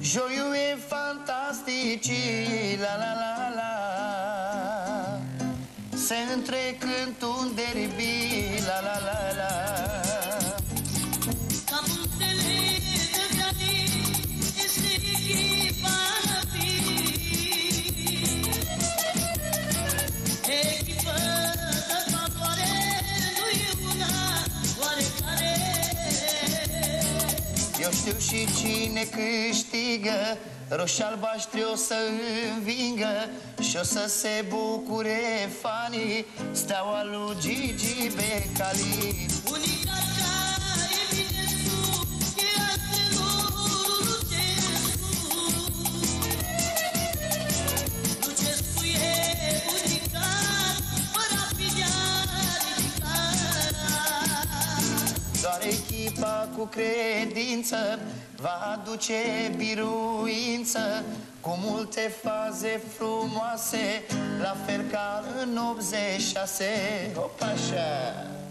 Joiul e fantastici, la la la la. Se întrecând un derby, la la la la. Ca punctele de gradi, este echipa echipă de favoare, nu e una oarecare. Eu știu și cine câștigă, roșii-albaștri o să învingă și o să se bucure fanii, Steaua lui Gigi Becali. Unica cea e bine sus, e antrenorul Lucescu. Lucescu e unicat, fără filia ridicat. Doar echipa cu credință va aduce biruință, cu multe faze frumoase, la fel ca în 86. Opa, așa!